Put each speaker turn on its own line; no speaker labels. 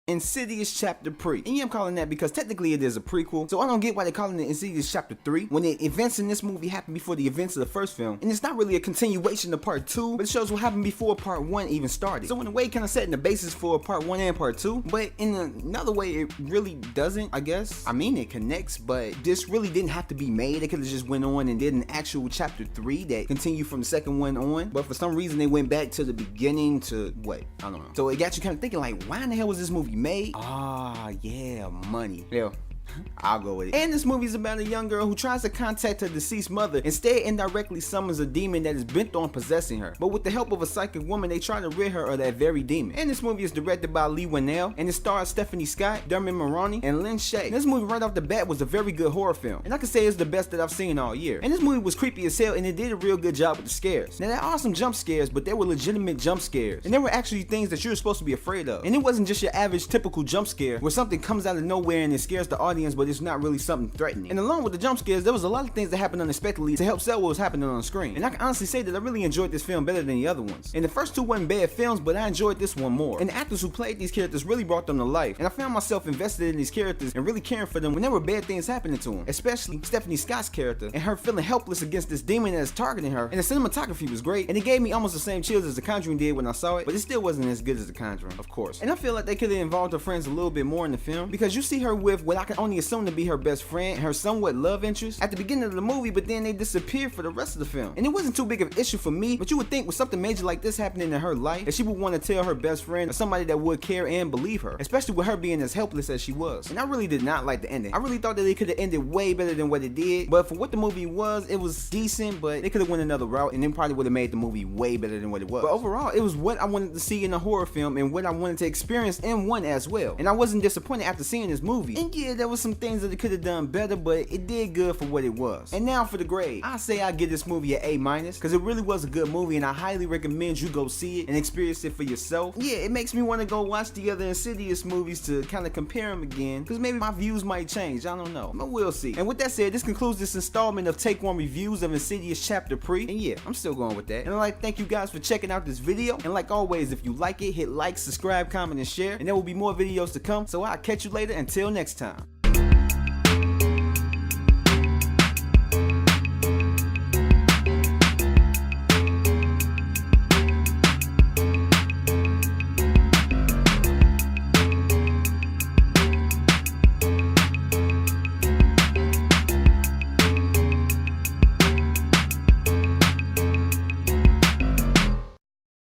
Insidious Chapter Pre. And yeah, I'm calling that because technically it is a prequel, so I don't get why they're calling it Insidious Chapter 3 when the events in this movie happen before the events of the first film. And it's not really a continuation of part 2, but it shows what happened before part 1 even started. So in a way, it kind of setting the basis for part 1 and part 2, but in another way, it really doesn't, I guess. I mean, it connects, but this really didn't have to be made. They could have just went on and did an actual Chapter 3 that continued from the second one on, but for some reason, they went back to the beginning to, what? I don't know. So it got you kind of thinking like, why in the hell was this movie made? Ah, yeah, money. Yeah. I'll go with it. And this movie is about a young girl who tries to contact her deceased mother, instead indirectly summons a demon that is bent on possessing her. But with the help of a psychic woman, they try to rid her of that very demon. And this movie is directed by Lee Winnell, and it stars Stephanie Scott, Dermot Mulroney, and Lynn Shay. This movie right off the bat was a very good horror film, and I can say it's the best that I've seen all year. And this movie was creepy as hell, and it did a real good job with the scares. Now there are some jump scares, but they were legitimate jump scares, and there were actually things that you were supposed to be afraid of. And it wasn't just your average typical jump scare where something comes out of nowhere and it scares the audience, but it's not really something threatening. And along with the jump scares, there was a lot of things that happened unexpectedly to help sell what was happening on the screen. And I can honestly say that I really enjoyed this film better than the other ones. And the first two weren't bad films, but I enjoyed this one more. And the actors who played these characters really brought them to life. And I found myself invested in these characters and really caring for them when there were bad things happening to them. Especially Stephanie Scott's character and her feeling helpless against this demon that is targeting her. And the cinematography was great, and it gave me almost the same chills as The Conjuring did when I saw it, but it still wasn't as good as The Conjuring, of course. And I feel like they could have involved her friends a little bit more in the film, because you see her with what I can only assume to be her best friend and her somewhat love interest at the beginning of the movie, but then they disappeared for the rest of the film. And it wasn't too big of an issue for me, but you would think with something major like this happening in her life, that she would want to tell her best friend or somebody that would care and believe her, especially with her being as helpless as she was. And I really did not like the ending. I really thought that they could have ended way better than what it did, but for what the movie was, it was decent, but they could have went another route and then probably would have made the movie way better than what it was. But overall, it was what I wanted to see in a horror film and what I wanted to experience in one as well. And I wasn't disappointed after seeing this movie. And yeah, there was some things that it could have done better, but it did good for what it was. And now for the grade. I say I give this movie an A-, because it really was a good movie, and I highly recommend you go see it and experience it for yourself. Yeah, it makes me want to go watch the other Insidious movies to kind of compare them again, because maybe my views might change. I don't know, but we'll see. And with that said, this concludes this installment of Take One reviews of Insidious Chapter Pre. And yeah, I'm still going with that. And I'd like to thank you guys for checking out this video. And like always, if you like it, hit like, subscribe, comment, and share. And there will be more videos to come. So I'll catch you later. Until next time.